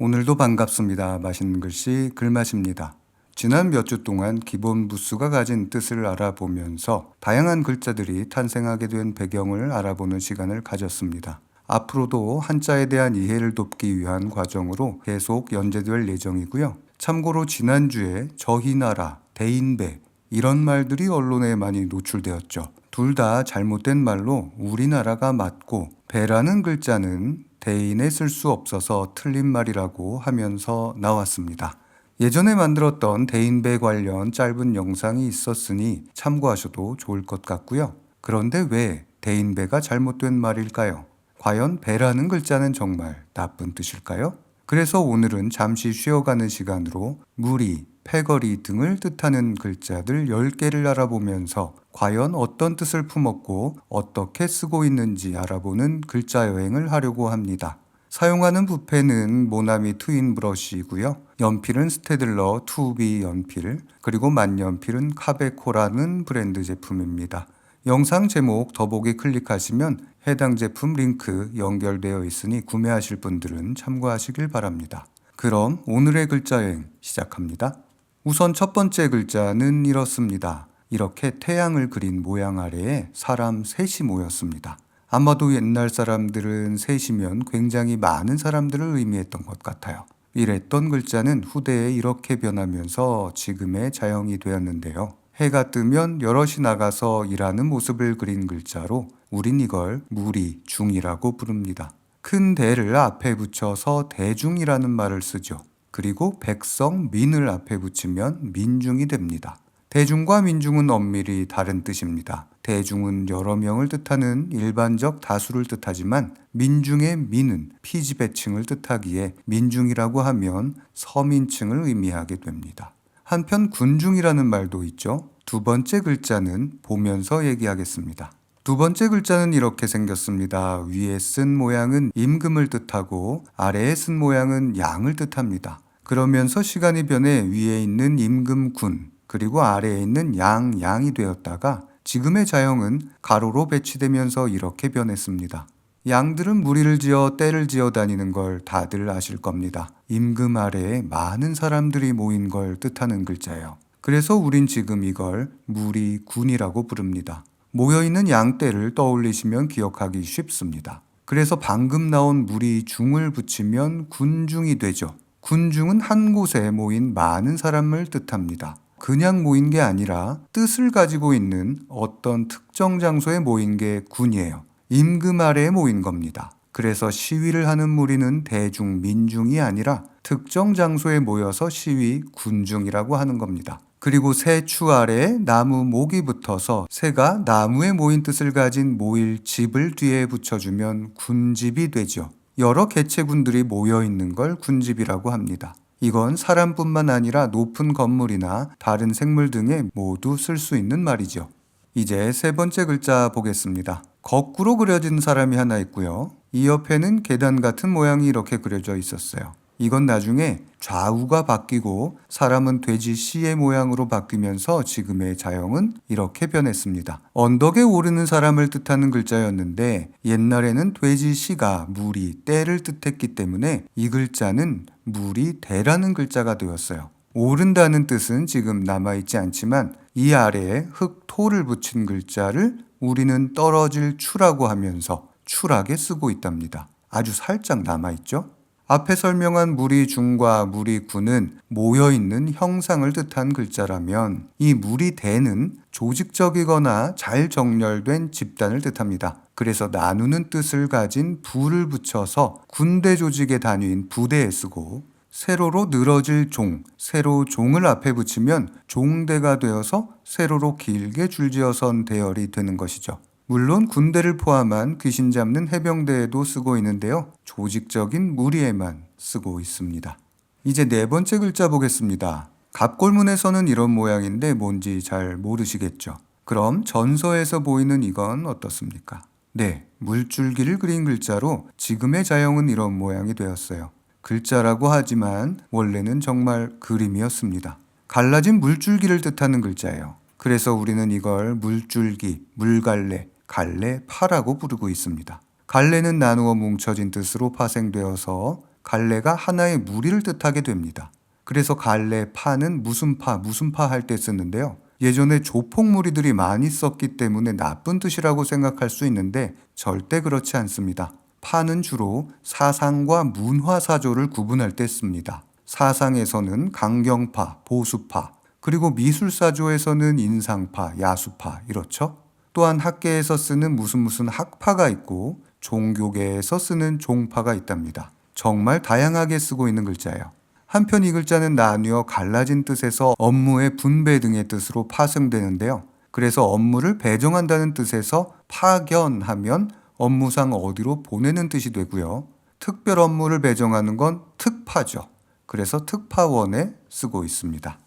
오늘도 반갑습니다. 맛있는 글씨 글맛입니다. 지난 몇 주 동안 기본 부수가 가진 뜻을 알아보면서 다양한 글자들이 탄생하게 된 배경을 알아보는 시간을 가졌습니다. 앞으로도 한자에 대한 이해를 돕기 위한 과정으로 계속 연재될 예정이고요. 참고로 지난주에 저희나라, 대인배 이런 말들이 언론에 많이 노출되었죠. 둘 다 잘못된 말로 우리나라가 맞고 배라는 글자는 대인에 쓸 수 없어서 틀린 말이라고 하면서 나왔습니다. 예전에 만들었던 대인배 관련 짧은 영상이 있었으니 참고하셔도 좋을 것 같고요. 그런데 왜 대인배가 잘못된 말일까요? 과연 배라는 글자는 정말 나쁜 뜻일까요? 그래서 오늘은 잠시 쉬어가는 시간으로 무리, 패거리 등을 뜻하는 글자들 10개를 알아보면서 과연 어떤 뜻을 품었고 어떻게 쓰고 있는지 알아보는 글자 여행을 하려고 합니다. 사용하는 붓펜은 모나미 트윈 브러쉬이고요. 연필은 스테들러 2B 연필, 그리고 만년필은 카베코라는 브랜드 제품입니다. 영상 제목 더보기 클릭하시면 해당 제품 링크 연결되어 있으니 구매하실 분들은 참고하시길 바랍니다. 그럼 오늘의 글자 여행 시작합니다. 우선 첫 번째 글자는 이렇습니다. 이렇게 태양을 그린 모양 아래에 사람 셋이 모였습니다. 아마도 옛날 사람들은 셋이면 굉장히 많은 사람들을 의미했던 것 같아요. 이랬던 글자는 후대에 이렇게 변하면서 지금의 자형이 되었는데요. 해가 뜨면 여럿이 나가서 일하는 모습을 그린 글자로 우린 이걸 무리, 중이라고 부릅니다. 큰 대를 앞에 붙여서 대중이라는 말을 쓰죠. 그리고 백성, 민을 앞에 붙이면 민중이 됩니다. 대중과 민중은 엄밀히 다른 뜻입니다. 대중은 여러 명을 뜻하는 일반적 다수를 뜻하지만 민중의 민은 피지배층을 뜻하기에 민중이라고 하면 서민층을 의미하게 됩니다. 한편 군중이라는 말도 있죠. 두 번째 글자는 보면서 얘기하겠습니다. 두 번째 글자는 이렇게 생겼습니다. 위에 쓴 모양은 임금을 뜻하고 아래에 쓴 모양은 양을 뜻합니다. 그러면서 시간이 변해 위에 있는 임금 군, 그리고 아래에 있는 양이 되었다가 지금의 자형은 가로로 배치되면서 이렇게 변했습니다. 양들은 무리를 지어 떼를 지어 다니는 걸 다들 아실 겁니다. 임금 아래에 많은 사람들이 모인 걸 뜻하는 글자예요. 그래서 우린 지금 이걸 무리군이라고 부릅니다. 모여있는 양떼를 떠올리시면 기억하기 쉽습니다. 그래서 방금 나온 무리중을 붙이면 군중이 되죠. 군중은 한 곳에 모인 많은 사람을 뜻합니다. 그냥 모인 게 아니라 뜻을 가지고 있는 어떤 특정 장소에 모인 게 군이에요. 임금 아래에 모인 겁니다. 그래서 시위를 하는 무리는 대중, 민중이 아니라 특정 장소에 모여서 시위, 군중이라고 하는 겁니다. 그리고 새 추 아래에 나무 목이 붙어서 새가 나무에 모인 뜻을 가진 모일 집을 뒤에 붙여주면 군집이 되죠. 여러 개체군들이 모여 있는 걸 군집이라고 합니다. 이건 사람뿐만 아니라 높은 건물이나 다른 생물 등에 모두 쓸 수 있는 말이죠. 이제 세 번째 글자 보겠습니다. 거꾸로 그려진 사람이 하나 있고요. 이 옆에는 계단 같은 모양이 이렇게 그려져 있었어요. 이건 나중에 좌우가 바뀌고 사람은 돼지 씨의 모양으로 바뀌면서 지금의 자형은 이렇게 변했습니다. 언덕에 오르는 사람을 뜻하는 글자였는데 옛날에는 돼지 씨가 무리, 떼를 뜻했기 때문에 이 글자는 무리대라는 글자가 되었어요. 오른다는 뜻은 지금 남아있지 않지만 이 아래에 흙, 토를 붙인 글자를 우리는 떨어질 추라고 하면서 추하게 쓰고 있답니다. 아주 살짝 남아있죠? 앞에 설명한 무리중과 무리군은 모여있는 형상을 뜻한 글자라면 이 무리대는 조직적이거나 잘 정렬된 집단을 뜻합니다. 그래서 나누는 뜻을 가진 부를 붙여서 군대 조직의 단위인 부대에 쓰고 세로로 늘어질 종, 세로종을 앞에 붙이면 종대가 되어서 세로로 길게 줄지어선 대열이 되는 것이죠. 물론 군대를 포함한 귀신 잡는 해병대에도 쓰고 있는데요. 조직적인 무리에만 쓰고 있습니다. 이제 네 번째 글자 보겠습니다. 갑골문에서는 이런 모양인데 뭔지 잘 모르시겠죠. 그럼 전서에서 보이는 이건 어떻습니까? 네, 물줄기를 그린 글자로 지금의 자형은 이런 모양이 되었어요. 글자라고 하지만 원래는 정말 그림이었습니다. 갈라진 물줄기를 뜻하는 글자예요. 그래서 우리는 이걸 물줄기, 물갈래, 갈래, 파라고 부르고 있습니다. 갈래는 나누어 뭉쳐진 뜻으로 파생되어서 갈래가 하나의 무리를 뜻하게 됩니다. 그래서 갈래, 파는 무슨 파 할 때 쓰는데요. 예전에 조폭무리들이 많이 썼기 때문에 나쁜 뜻이라고 생각할 수 있는데 절대 그렇지 않습니다. 파는 주로 사상과 문화사조를 구분할 때 씁니다. 사상에서는 강경파, 보수파, 그리고 미술사조에서는 인상파, 야수파 이렇죠. 또한 학계에서 쓰는 무슨 학파가 있고 종교계에서 쓰는 종파가 있답니다. 정말 다양하게 쓰고 있는 글자예요. 한편 이 글자는 나뉘어 갈라진 뜻에서 업무의 분배 등의 뜻으로 파생되는데요. 그래서 업무를 배정한다는 뜻에서 파견하면 업무상 어디로 보내는 뜻이 되고요. 특별 업무를 배정하는 건 특파죠. 그래서 특파원에 쓰고 있습니다.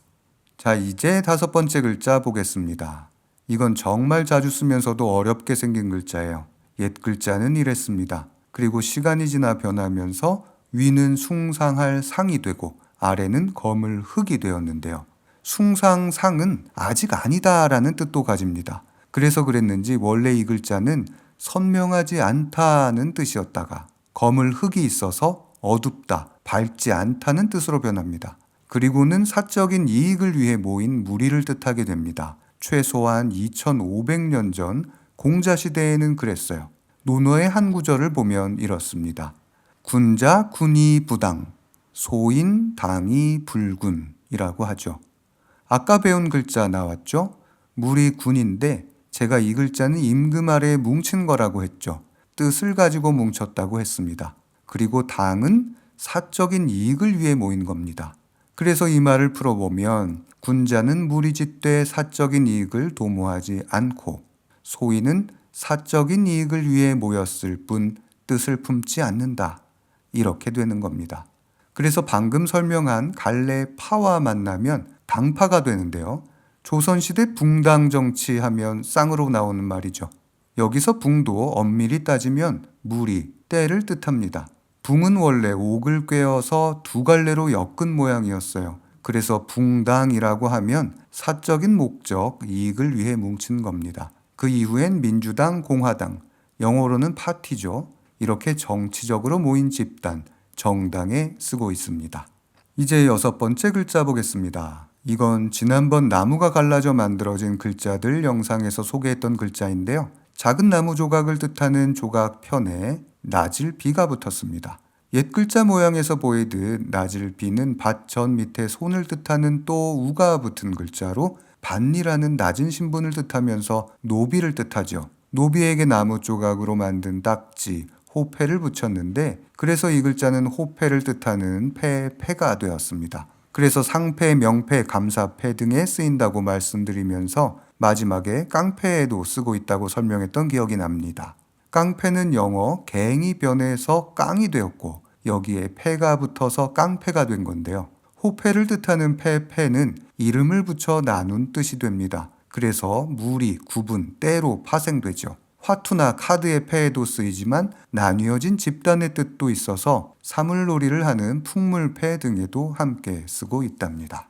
자, 이제 5번째 글자 보겠습니다. 이건 정말 자주 쓰면서도 어렵게 생긴 글자예요. 옛 글자는 이랬습니다. 그리고 시간이 지나 변하면서 위는 숭상할 상이 되고 아래는 거물 흙이 되었는데요. 숭상상은 아직 아니다라는 뜻도 가집니다. 그래서 그랬는지 원래 이 글자는 선명하지 않다는 뜻이었다가 거물 흙이 있어서 어둡다, 밝지 않다는 뜻으로 변합니다. 그리고는 사적인 이익을 위해 모인 무리를 뜻하게 됩니다. 최소한 2500년 전 공자시대에는 그랬어요. 논어의 한 구절을 보면 이렇습니다. 군자 군이 부당, 소인 당이 불군이라고 하죠. 아까 배운 글자 나왔죠? 무리 군인데 제가 이 글자는 임금 아래에 뭉친 거라고 했죠. 뜻을 가지고 뭉쳤다고 했습니다. 그리고 당은 사적인 이익을 위해 모인 겁니다. 그래서 이 말을 풀어보면 군자는 무리짓되 사적인 이익을 도모하지 않고 소인은 사적인 이익을 위해 모였을 뿐 뜻을 품지 않는다. 이렇게 되는 겁니다. 그래서 방금 설명한 갈래 파와 만나면 당파가 되는데요. 조선시대 붕당 정치하면 쌍으로 나오는 말이죠. 여기서 붕도 엄밀히 따지면 무리, 때를 뜻합니다. 붕은 원래 옥을 꿰어서 두 갈래로 엮은 모양이었어요. 그래서 붕당이라고 하면 사적인 목적, 이익을 위해 뭉친 겁니다. 그 이후엔 민주당, 공화당, 영어로는 파티죠. 이렇게 정치적으로 모인 집단, 정당에 쓰고 있습니다. 이제 6번째 글자 보겠습니다. 이건 지난번 나무가 갈라져 만들어진 글자들 영상에서 소개했던 글자인데요. 작은 나무 조각을 뜻하는 조각편에 낮을 비가 붙었습니다. 옛 글자 모양에서 보이듯 낮을 비는 밭 전 밑에 손을 뜻하는 또 우가 붙은 글자로 밭이라는 낮은 신분을 뜻하면서 노비를 뜻하죠. 노비에게 나무 조각으로 만든 딱지, 호패를 붙였는데 그래서 이 글자는 호패를 뜻하는 패가 되었습니다. 그래서 상패, 명패, 감사패 등에 쓰인다고 말씀드리면서 마지막에 깡패에도 쓰고 있다고 설명했던 기억이 납니다. 깡패는 영어 갱이 변해서 깡이 되었고 여기에 패가 붙어서 깡패가 된 건데요. 호패를 뜻하는 패는 이름을 붙여 나눈 뜻이 됩니다. 그래서 무리, 구분, 때로 파생되죠. 화투나 카드의 패에도 쓰이지만 나뉘어진 집단의 뜻도 있어서 사물놀이를 하는 풍물패 등에도 함께 쓰고 있답니다.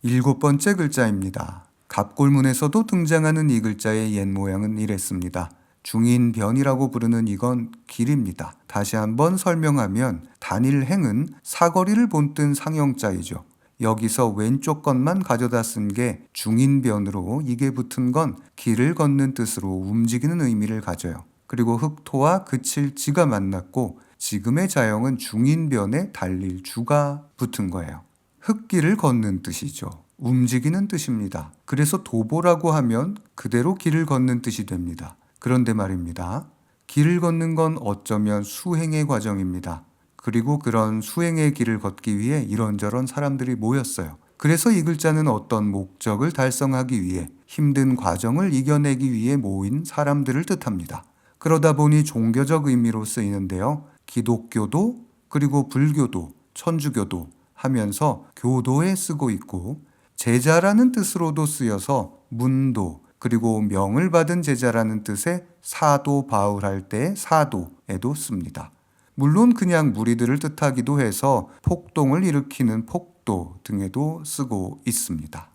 7번째 글자입니다. 갑골문에서도 등장하는 이 글자의 옛 모양은 이랬습니다. 중인변이라고 부르는 이건 길입니다. 다시 한번 설명하면 단일행은 사거리를 본뜬 상형자이죠. 여기서 왼쪽 것만 가져다 쓴 게 중인변으로 이게 붙은 건 길을 걷는 뜻으로 움직이는 의미를 가져요. 그리고 흑토와 그칠 지가 만났고 지금의 자형은 중인변에 달릴 주가 붙은 거예요. 흙길을 걷는 뜻이죠. 움직이는 뜻입니다. 그래서 도보라고 하면 그대로 길을 걷는 뜻이 됩니다. 그런데 말입니다. 길을 걷는 건 어쩌면 수행의 과정입니다. 그리고 그런 수행의 길을 걷기 위해 이런저런 사람들이 모였어요. 그래서 이 글자는 어떤 목적을 달성하기 위해 힘든 과정을 이겨내기 위해 모인 사람들을 뜻합니다. 그러다 보니 종교적 의미로 쓰이는데요. 기독교도 그리고 불교도 천주교도 하면서 교도에 쓰고 있고 제자라는 뜻으로도 쓰여서 문도 그리고 명을 받은 제자라는 뜻의 사도 바울할 때 사도에도 씁니다. 물론 그냥 무리들을 뜻하기도 해서 폭동을 일으키는 폭도 등에도 쓰고 있습니다.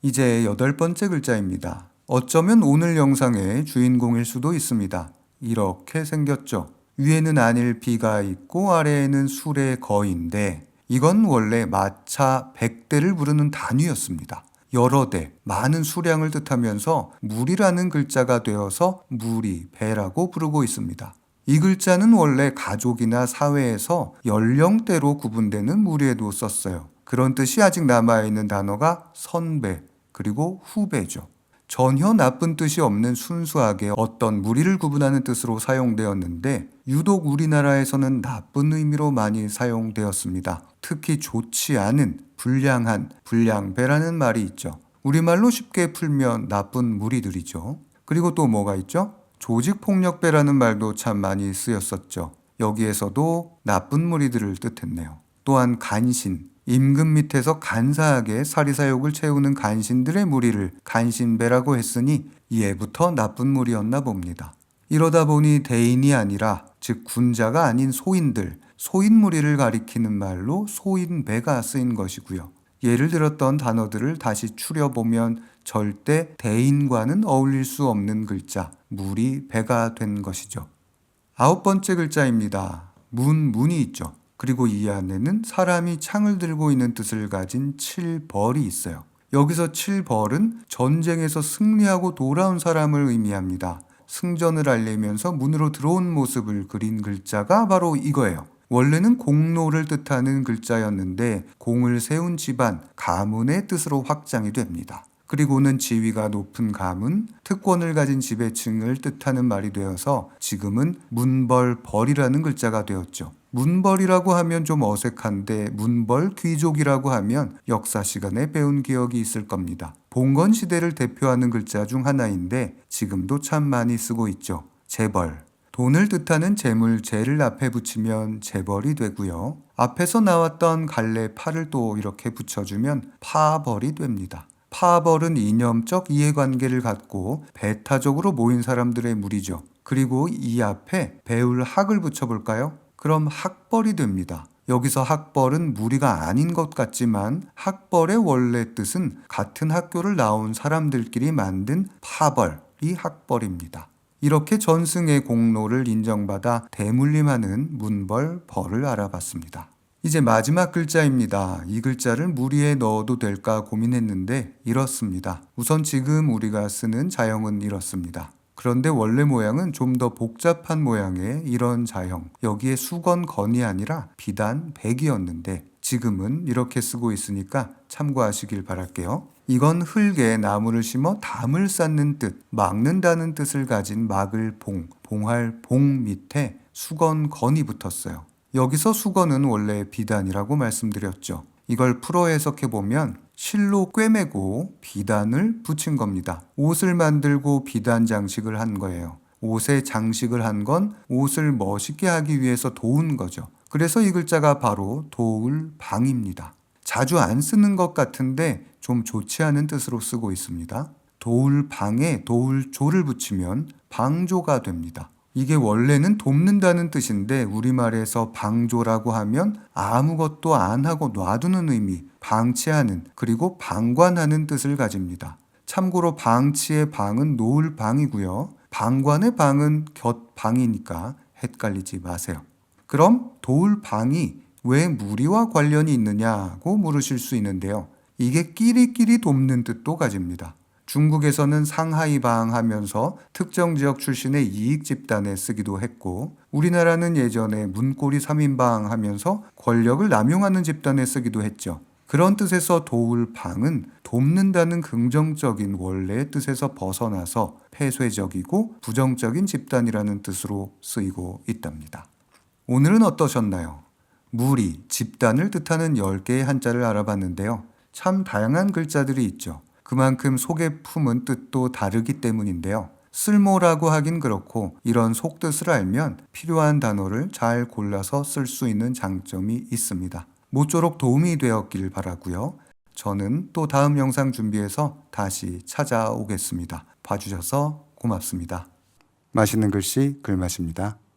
이제 8번째 글자입니다. 어쩌면 오늘 영상의 주인공일 수도 있습니다. 이렇게 생겼죠. 위에는 안일 비가 있고 아래에는 술의 거인데 이건 원래 마차 100대를 부르는 단위였습니다. 여러 대, 많은 수량을 뜻하면서 물이라는 글자가 되어서 무리, 배라고 부르고 있습니다. 이 글자는 원래 가족이나 사회에서 연령대로 구분되는 무리에도 썼어요. 그런 뜻이 아직 남아있는 단어가 선배, 그리고 후배죠. 전혀 나쁜 뜻이 없는 순수하게 어떤 무리를 구분하는 뜻으로 사용되었는데 유독 우리나라에서는 나쁜 의미로 많이 사용되었습니다. 특히 좋지 않은, 불량한, 불량배라는 말이 있죠. 우리말로 쉽게 풀면 나쁜 무리들이죠. 그리고 또 뭐가 있죠? 조직폭력배라는 말도 참 많이 쓰였었죠. 여기에서도 나쁜 무리들을 뜻했네요. 또한 간신, 임금 밑에서 간사하게 사리사욕을 채우는 간신들의 무리를 간신배라고 했으니 이해부터 나쁜 무리였나 봅니다. 이러다 보니 대인이 아니라 즉 군자가 아닌 소인들, 소인무리를 가리키는 말로 소인배가 쓰인 것이고요. 예를 들었던 단어들을 다시 추려보면 절대 대인과는 어울릴 수 없는 글자, 무리, 배가 된 것이죠. 9번째 글자입니다. 문이 있죠. 그리고 이 안에는 사람이 창을 들고 있는 뜻을 가진 칠벌이 있어요. 여기서 칠벌은 전쟁에서 승리하고 돌아온 사람을 의미합니다. 승전을 알리면서 문으로 들어온 모습을 그린 글자가 바로 이거예요. 원래는 공로를 뜻하는 글자였는데 공을 세운 집안, 가문의 뜻으로 확장이 됩니다. 그리고는 지위가 높은 가문, 특권을 가진 지배층을 뜻하는 말이 되어서 지금은 문벌벌이라는 글자가 되었죠. 문벌이라고 하면 좀 어색한데 문벌 귀족이라고 하면 역사 시간에 배운 기억이 있을 겁니다. 봉건 시대를 대표하는 글자 중 하나인데 지금도 참 많이 쓰고 있죠. 재벌. 돈을 뜻하는 재물, 재를 앞에 붙이면 재벌이 되고요. 앞에서 나왔던 갈래 파를 또 이렇게 붙여주면 파벌이 됩니다. 파벌은 이념적 이해관계를 갖고 배타적으로 모인 사람들의 무리죠. 그리고 이 앞에 배울 학을 붙여볼까요? 그럼 학벌이 됩니다. 여기서 학벌은 무리가 아닌 것 같지만 학벌의 원래 뜻은 같은 학교를 나온 사람들끼리 만든 파벌이 학벌입니다. 이렇게 전승의 공로를 인정받아 대물림하는 문벌, 벌을 알아봤습니다. 이제 마지막 글자입니다. 이 글자를 무리에 넣어도 될까 고민했는데 이렇습니다. 우선 지금 우리가 쓰는 자형은 이렇습니다. 그런데 원래 모양은 좀 더 복잡한 모양의 이런 자형, 여기에 수건 건이 아니라 비단 백이었는데 지금은 이렇게 쓰고 있으니까 참고하시길 바랄게요. 이건 흙에 나무를 심어 담을 쌓는 뜻, 막는다는 뜻을 가진 막을 봉할 봉 밑에 수건 건이 붙었어요. 여기서 수건은 원래 비단이라고 말씀드렸죠. 이걸 풀어 해석해보면 실로 꿰매고 비단을 붙인 겁니다. 옷을 만들고 비단 장식을 한 거예요. 옷에 장식을 한 건 옷을 멋있게 하기 위해서 도운 거죠. 그래서 이 글자가 바로 도울방입니다. 자주 안 쓰는 것 같은데 좀 좋지 않은 뜻으로 쓰고 있습니다. 도울방에 도울조를 붙이면 방조가 됩니다. 이게 원래는 돕는다는 뜻인데 우리말에서 방조라고 하면 아무것도 안 하고 놔두는 의미, 방치하는, 그리고 방관하는 뜻을 가집니다. 참고로 방치의 방은 놓을 방이고요. 방관의 방은 곁방이니까 헷갈리지 마세요. 그럼 도울방이 왜 무리와 관련이 있느냐고 물으실 수 있는데요. 이게 끼리끼리 돕는 뜻도 가집니다. 중국에서는 상하이방 하면서 특정 지역 출신의 이익 집단에 쓰기도 했고 우리나라는 예전에 문고리 3인방 하면서 권력을 남용하는 집단에 쓰기도 했죠. 그런 뜻에서 도울방은 돕는다는 긍정적인 원래의 뜻에서 벗어나서 폐쇄적이고 부정적인 집단이라는 뜻으로 쓰이고 있답니다. 오늘은 어떠셨나요? 무리, 집단을 뜻하는 10개의 한자를 알아봤는데요. 참 다양한 글자들이 있죠. 그만큼 속에 품은 뜻도 다르기 때문인데요. 쓸모라고 하긴 그렇고 이런 속뜻을 알면 필요한 단어를 잘 골라서 쓸 수 있는 장점이 있습니다. 모쪼록 도움이 되었길 바라고요. 저는 또 다음 영상 준비해서 다시 찾아오겠습니다. 봐주셔서 고맙습니다. 맛있는 글씨 글맛입니다.